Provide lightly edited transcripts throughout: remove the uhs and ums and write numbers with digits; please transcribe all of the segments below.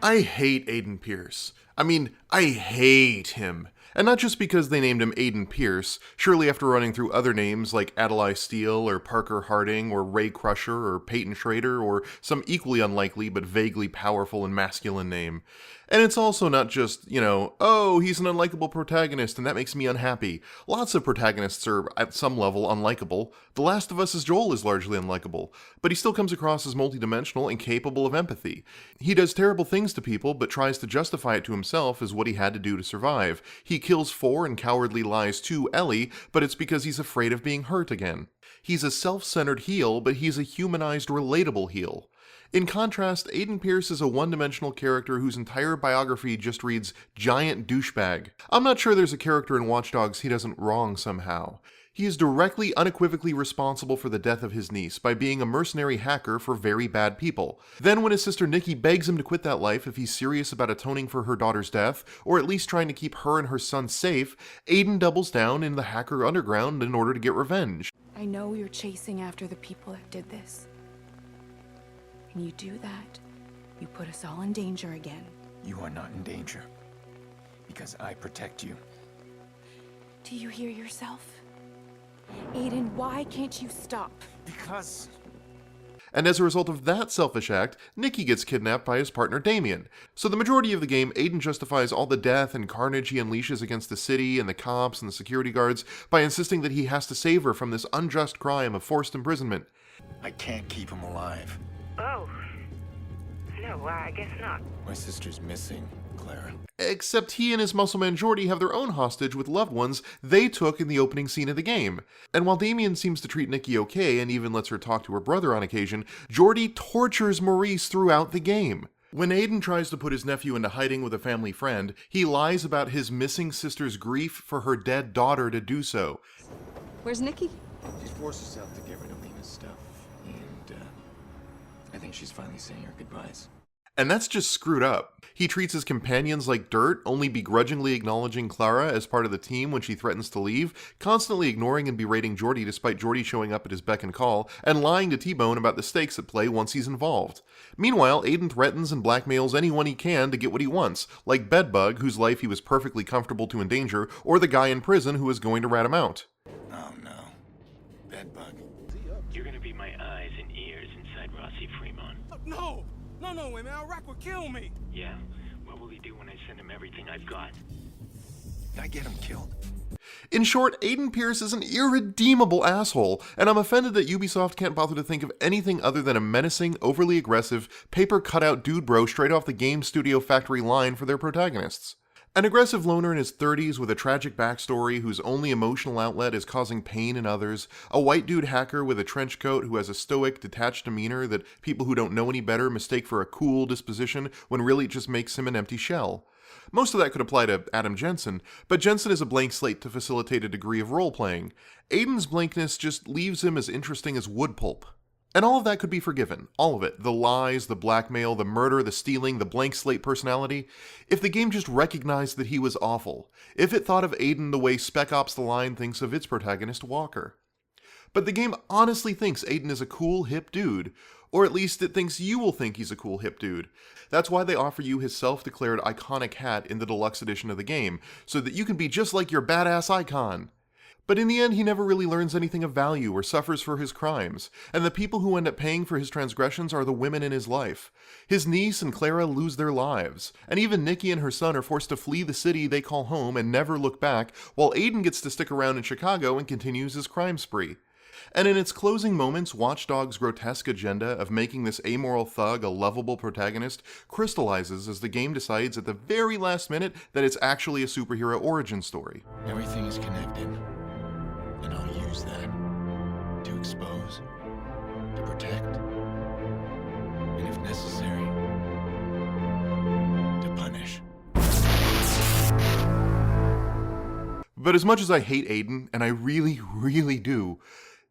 I hate Aiden Pierce. I mean, I hate him. And not just because they named him Aiden Pierce. Surely after running through other names like Adlai Steele or Parker Harding or Ray Crusher or Peyton Schrader or some equally unlikely but vaguely powerful and masculine name. And it's also not just, oh, he's an unlikable protagonist and that makes me unhappy. Lots of protagonists are, at some level, unlikable. The Last of Us' Joel is largely unlikable, but he still comes across as multidimensional and capable of empathy. He does terrible things to people, but tries to justify it to himself as what he had to do to survive. He kills for and cowardly lies to Ellie, but it's because he's afraid of being hurt again. He's a self-centered heel, but he's a humanized, relatable heel. In contrast, Aiden Pierce is a one-dimensional character whose entire biography just reads, giant douchebag. I'm not sure there's a character in Watch Dogs he doesn't wrong somehow. He is directly, unequivocally responsible for the death of his niece by being a mercenary hacker for very bad people. Then when his sister Nikki begs him to quit that life if he's serious about atoning for her daughter's death, or at least trying to keep her and her son safe, Aiden doubles down in the hacker underground in order to get revenge. I know you're chasing after the people that did this. And you do that, you put us all in danger again. You are not in danger, because I protect you. Do you hear yourself? Aiden, why can't you stop? Because... And as a result of that selfish act, Nikki gets kidnapped by his partner Damien. So the majority of the game, Aiden justifies all the death and carnage he unleashes against the city and the cops and the security guards by insisting that he has to save her from this unjust crime of forced imprisonment. I can't keep him alive. Oh. No, I guess not. My sister's missing, Clara. Except he and his muscleman Jordy have their own hostage with loved ones they took in the opening scene of the game. And while Damien seems to treat Nikki okay and even lets her talk to her brother on occasion, Jordy tortures Maurice throughout the game. When Aiden tries to put his nephew into hiding with a family friend, he lies about his missing sister's grief for her dead daughter to do so. Where's Nikki? She's forced herself to get rid of Lena's stuff, and I think she's finally saying her goodbyes. And that's just screwed up. He treats his companions like dirt, only begrudgingly acknowledging Clara as part of the team when she threatens to leave, constantly ignoring and berating Jordy despite Jordy showing up at his beck and call, and lying to T-Bone about the stakes at play once he's involved. Meanwhile, Aiden threatens and blackmails anyone he can to get what he wants, like Bedbug, whose life he was perfectly comfortable to endanger, or the guy in prison who was going to rat him out. Oh no. Bedbug. You're gonna be my eyes and ears inside Rossi Fremont. No! No, man, Rock will kill me! Yeah? What will he do when I send him everything I've got? I get him killed. In short, Aiden Pierce is an irredeemable asshole, and I'm offended that Ubisoft can't bother to think of anything other than a menacing, overly aggressive, paper-cutout dude bro straight off the Game Studio factory line for their protagonists. An aggressive loner in his 30s with a tragic backstory whose only emotional outlet is causing pain in others, a white dude hacker with a trench coat who has a stoic, detached demeanor that people who don't know any better mistake for a cool disposition when really it just makes him an empty shell. Most of that could apply to Adam Jensen, but Jensen is a blank slate to facilitate a degree of role-playing. Aiden's blankness just leaves him as interesting as wood pulp. And all of that could be forgiven. All of it. The lies, the blackmail, the murder, the stealing, the blank slate personality. If the game just recognized that he was awful. If it thought of Aiden the way Spec Ops: The Line thinks of its protagonist, Walker. But the game honestly thinks Aiden is a cool, hip dude. Or at least it thinks you will think he's a cool, hip dude. That's why they offer you his self-declared iconic hat in the deluxe edition of the game, so that you can be just like your badass icon. But in the end, he never really learns anything of value or suffers for his crimes, and the people who end up paying for his transgressions are the women in his life. His niece and Clara lose their lives, and even Nikki and her son are forced to flee the city they call home and never look back, while Aiden gets to stick around in Chicago and continues his crime spree. And in its closing moments, Watch Dogs' grotesque agenda of making this amoral thug a lovable protagonist crystallizes as the game decides at the very last minute that it's actually a superhero origin story. Everything is connected, and I'll use that to expose, to protect, and if necessary, to punish. But as much as I hate Aiden, and I really, really do,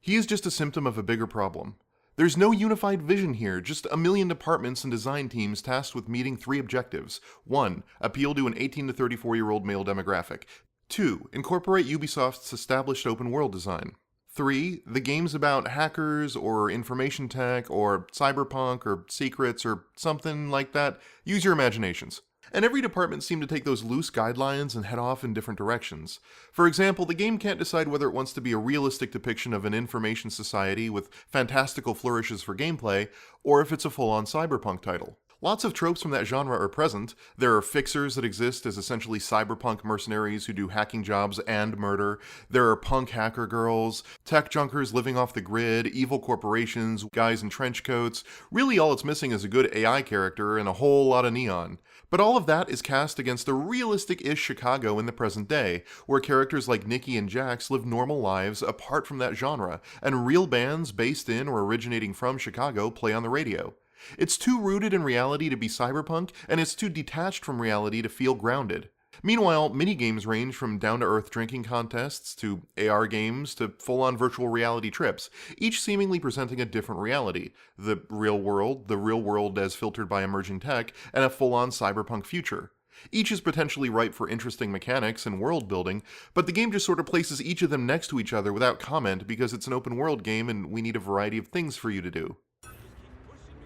he is just a symptom of a bigger problem. There's no unified vision here, just a million departments and design teams tasked with meeting three objectives. 1. Appeal to an 18 to 34-year-old male demographic. 2. Incorporate Ubisoft's established open world design. 3, the game's about hackers or information tech or cyberpunk or secrets or something like that. Use your imaginations. And every department seemed to take those loose guidelines and head off in different directions. For example, the game can't decide whether it wants to be a realistic depiction of an information society with fantastical flourishes for gameplay, or if it's a full-on cyberpunk title. Lots of tropes from that genre are present. There are fixers that exist as essentially cyberpunk mercenaries who do hacking jobs and murder. There are punk hacker girls, tech junkers living off the grid, evil corporations, guys in trench coats. Really all it's missing is a good AI character and a whole lot of neon. But all of that is cast against a realistic-ish Chicago in the present day, where characters like Nikki and Jax live normal lives apart from that genre, and real bands based in or originating from Chicago play on the radio. It's too rooted in reality to be cyberpunk, and it's too detached from reality to feel grounded. Meanwhile, minigames range from down-to-earth drinking contests to AR games to full-on virtual reality trips, each seemingly presenting a different reality: the real world as filtered by emerging tech, and a full-on cyberpunk future. Each is potentially ripe for interesting mechanics and world building, but the game just sort of places each of them next to each other without comment because it's an open-world game and we need a variety of things for you to do.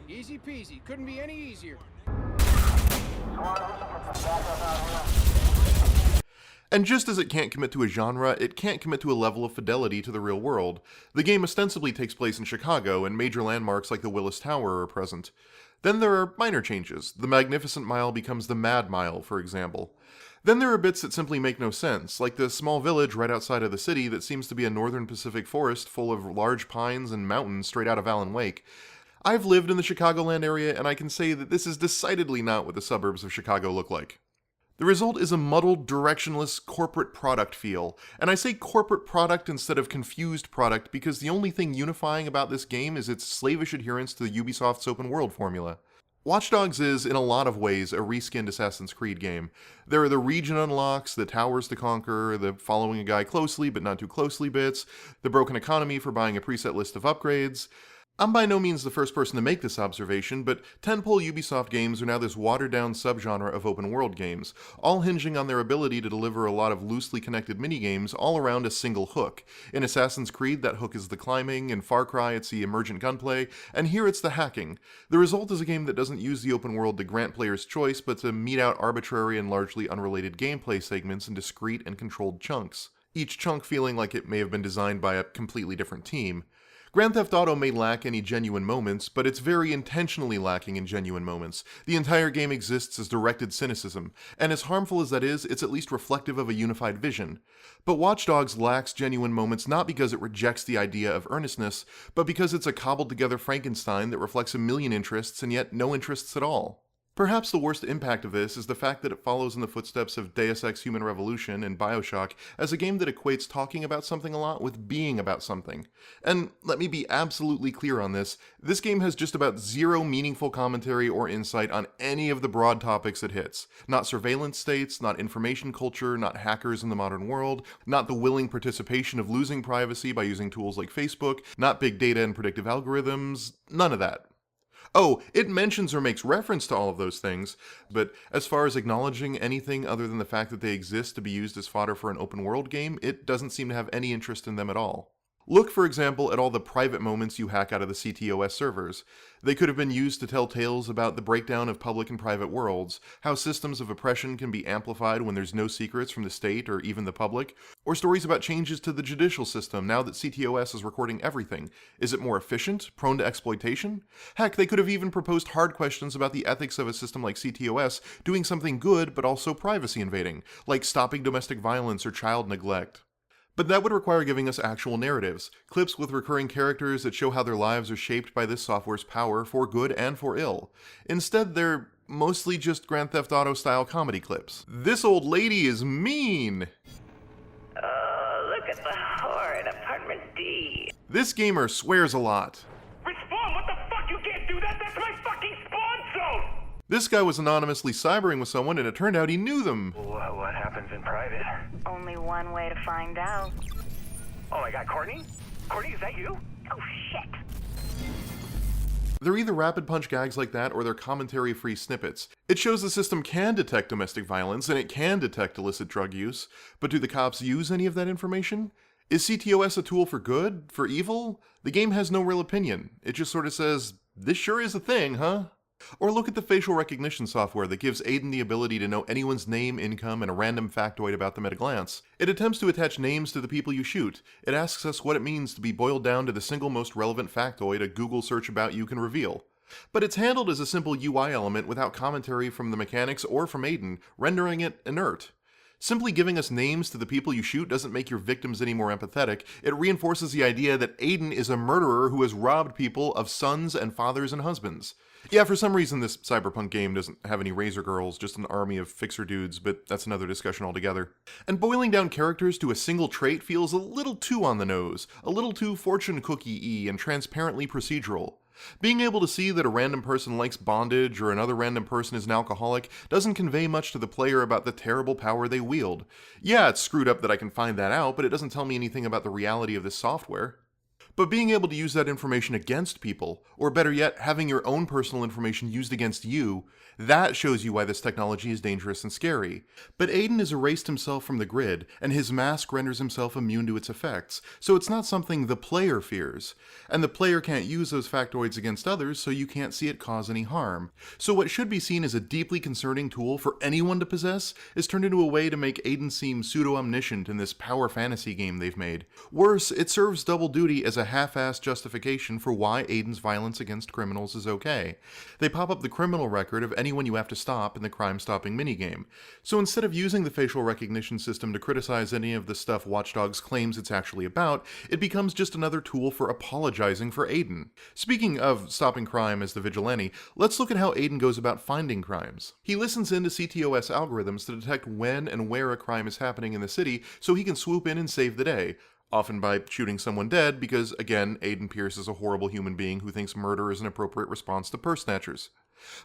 Easy peasy. Couldn't be any easier. And just as it can't commit to a genre, it can't commit to a level of fidelity to the real world. The game ostensibly takes place in Chicago, and major landmarks like the Willis Tower are present. Then there are minor changes. The Magnificent Mile becomes the Mad Mile, for example. Then there are bits that simply make no sense, like the small village right outside of the city that seems to be a northern Pacific forest full of large pines and mountains straight out of Alan Wake. I've lived in the Chicagoland area, and I can say that this is decidedly not what the suburbs of Chicago look like. The result is a muddled, directionless corporate product feel, and I say corporate product instead of confused product because the only thing unifying about this game is its slavish adherence to Ubisoft's open world formula. Watch Dogs is, in a lot of ways, a reskinned Assassin's Creed game. There are the region unlocks, the towers to conquer, the following a guy closely but not too closely bits, the broken economy for buying a preset list of upgrades. I'm by no means the first person to make this observation, but tentpole Ubisoft games are now this watered-down subgenre of open-world games, all hinging on their ability to deliver a lot of loosely connected minigames all around a single hook. In Assassin's Creed, that hook is the climbing, in Far Cry it's the emergent gunplay, and here it's the hacking. The result is a game that doesn't use the open world to grant players choice, but to mete out arbitrary and largely unrelated gameplay segments in discrete and controlled chunks, each chunk feeling like it may have been designed by a completely different team. Grand Theft Auto may lack any genuine moments, but it's very intentionally lacking in genuine moments. The entire game exists as directed cynicism, and as harmful as that is, it's at least reflective of a unified vision. But Watch Dogs lacks genuine moments not because it rejects the idea of earnestness, but because it's a cobbled-together Frankenstein that reflects a million interests and yet no interests at all. Perhaps the worst impact of this is the fact that it follows in the footsteps of Deus Ex Human Revolution and BioShock as a game that equates talking about something a lot with being about something. And let me be absolutely clear on this game has just about zero meaningful commentary or insight on any of the broad topics it hits. Not surveillance states, not information culture, not hackers in the modern world, not the willing participation of losing privacy by using tools like Facebook, not big data and predictive algorithms, none of that. Oh, it mentions or makes reference to all of those things, but as far as acknowledging anything other than the fact that they exist to be used as fodder for an open world game, it doesn't seem to have any interest in them at all. Look, for example, at all the private moments you hack out of the CTOS servers. They could have been used to tell tales about the breakdown of public and private worlds, how systems of oppression can be amplified when there's no secrets from the state or even the public, or stories about changes to the judicial system now that CTOS is recording everything. Is it more efficient? Prone to exploitation? Heck, they could have even proposed hard questions about the ethics of a system like CTOS doing something good but also privacy invading, like stopping domestic violence or child neglect. But that would require giving us actual narratives, clips with recurring characters that show how their lives are shaped by this software's power for good and for ill. Instead, they're mostly just Grand Theft Auto-style comedy clips. This old lady is mean! Oh, look at the whore in apartment D. This gamer swears a lot. Respawn! What the fuck? You can't do that! That's my fucking spawn zone! This guy was anonymously cybering with someone and it turned out he knew them. What happens in private? Only one way to find out. Oh my god, Courtney? Courtney, is that you? Oh, shit. They're either rapid punch gags like that or they're commentary-free snippets. It shows the system can detect domestic violence and it can detect illicit drug use, but do the cops use any of that information? Is CTOS a tool for good? For evil? The game has no real opinion. It just sort of says, this sure is a thing, huh? Or look at the facial recognition software that gives Aiden the ability to know anyone's name, income, and a random factoid about them at a glance. It attempts to attach names to the people you shoot. It asks us what it means to be boiled down to the single most relevant factoid a Google search about you can reveal. But it's handled as a simple UI element without commentary from the mechanics or from Aiden, rendering it inert. Simply giving us names to the people you shoot doesn't make your victims any more empathetic. It reinforces the idea that Aiden is a murderer who has robbed people of sons and fathers and husbands. Yeah, for some reason this cyberpunk game doesn't have any razor girls, just an army of fixer dudes, but that's another discussion altogether. And boiling down characters to a single trait feels a little too on the nose, a little too fortune cookie-y and transparently procedural. Being able to see that a random person likes bondage or another random person is an alcoholic doesn't convey much to the player about the terrible power they wield. Yeah, it's screwed up that I can find that out, but it doesn't tell me anything about the reality of this software. But being able to use that information against people, or better yet, having your own personal information used against you, that shows you why this technology is dangerous and scary. But Aiden has erased himself from the grid, and his mask renders himself immune to its effects, so it's not something the player fears. And the player can't use those factoids against others, so you can't see it cause any harm. So what should be seen as a deeply concerning tool for anyone to possess is turned into a way to make Aiden seem pseudo-omniscient in this power fantasy game they've made. Worse, it serves double duty as a half-assed justification for why Aiden's violence against criminals is okay. They pop up the criminal record of anyone you have to stop in the crime-stopping minigame. So instead of using the facial recognition system to criticize any of the stuff Watch Dogs claims it's actually about, it becomes just another tool for apologizing for Aiden. Speaking of stopping crime as the vigilante, let's look at how Aiden goes about finding crimes. He listens into CTOS algorithms to detect when and where a crime is happening in the city so he can swoop in and save the day. Often by shooting someone dead because, again, Aiden Pierce is a horrible human being who thinks murder is an appropriate response to purse snatchers.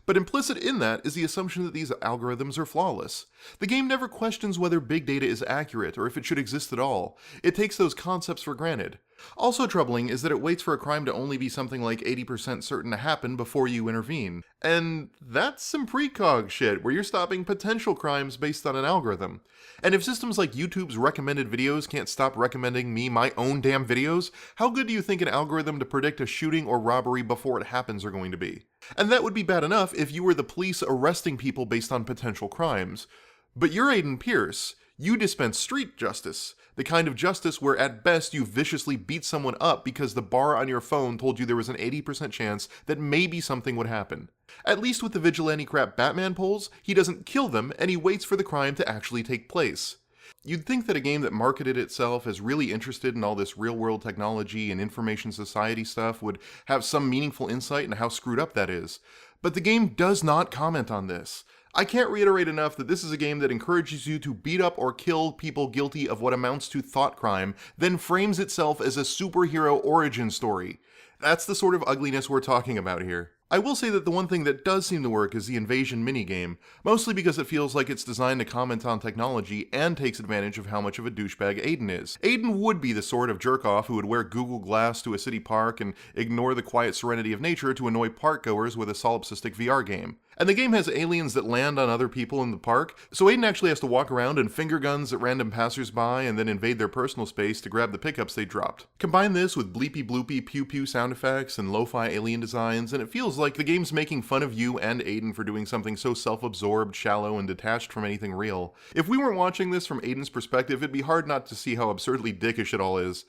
But implicit in that is the assumption that these algorithms are flawless. The game never questions whether big data is accurate or if it should exist at all. It takes those concepts for granted. Also troubling is that it waits for a crime to only be something like 80% certain to happen before you intervene. And that's some precog shit, where you're stopping potential crimes based on an algorithm. And if systems like YouTube's recommended videos can't stop recommending me my own damn videos, how good do you think an algorithm to predict a shooting or robbery before it happens are going to be? And that would be bad enough if you were the police arresting people based on potential crimes. But you're Aiden Pierce. You dispense street justice, the kind of justice where at best you viciously beat someone up because the bar on your phone told you there was an 80% chance that maybe something would happen. At least with the vigilante crap Batman pulls, he doesn't kill them and he waits for the crime to actually take place. You'd think that a game that marketed itself as really interested in all this real-world technology and information society stuff would have some meaningful insight into how screwed up that is. But the game does not comment on this. I can't reiterate enough that this is a game that encourages you to beat up or kill people guilty of what amounts to thought crime, then frames itself as a superhero origin story. That's the sort of ugliness we're talking about here. I will say that the one thing that does seem to work is the invasion minigame, mostly because it feels like it's designed to comment on technology and takes advantage of how much of a douchebag Aiden is. Aiden would be the sort of jerk-off who would wear Google Glass to a city park and ignore the quiet serenity of nature to annoy parkgoers with a solipsistic VR game. And the game has aliens that land on other people in the park, so Aiden actually has to walk around and finger guns at random passersby and then invade their personal space to grab the pickups they dropped. Combine this with bleepy bloopy pew pew sound effects and lo-fi alien designs, and it feels like the game's making fun of you and Aiden for doing something so self-absorbed, shallow, and detached from anything real. If we weren't watching this from Aiden's perspective, it'd be hard not to see how absurdly dickish it all is.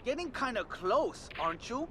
Getting kinda close, aren't you?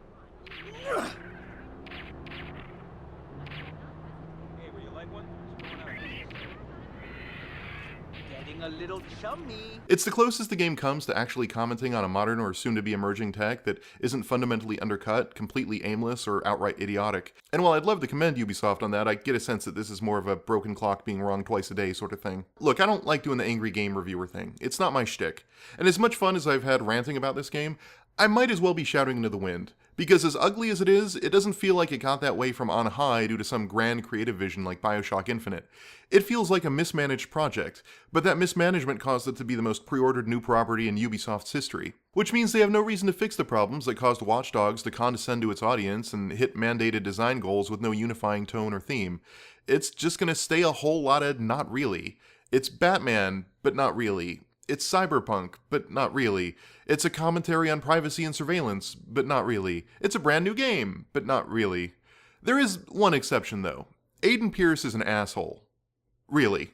A little chummy. It's the closest the game comes to actually commenting on a modern or soon-to-be emerging tech that isn't fundamentally undercut, completely aimless, or outright idiotic. And while I'd love to commend Ubisoft on that, I get a sense that this is more of a broken clock being wrong twice a day sort of thing. Look, I don't like doing the Angry Game Reviewer thing. It's not my shtick. And as much fun as I've had ranting about this game, I might as well be shouting into the wind. Because as ugly as it is, it doesn't feel like it got that way from on high due to some grand creative vision like BioShock Infinite. It feels like a mismanaged project, but that mismanagement caused it to be the most pre-ordered new property in Ubisoft's history. Which means they have no reason to fix the problems that caused Watch Dogs to condescend to its audience and hit mandated design goals with no unifying tone or theme. It's just gonna stay a whole lot of not really. It's Batman, but not really. It's cyberpunk, but not really. It's a commentary on privacy and surveillance, but not really. It's a brand new game, but not really. There is one exception, though. Aiden Pierce is an asshole. Really.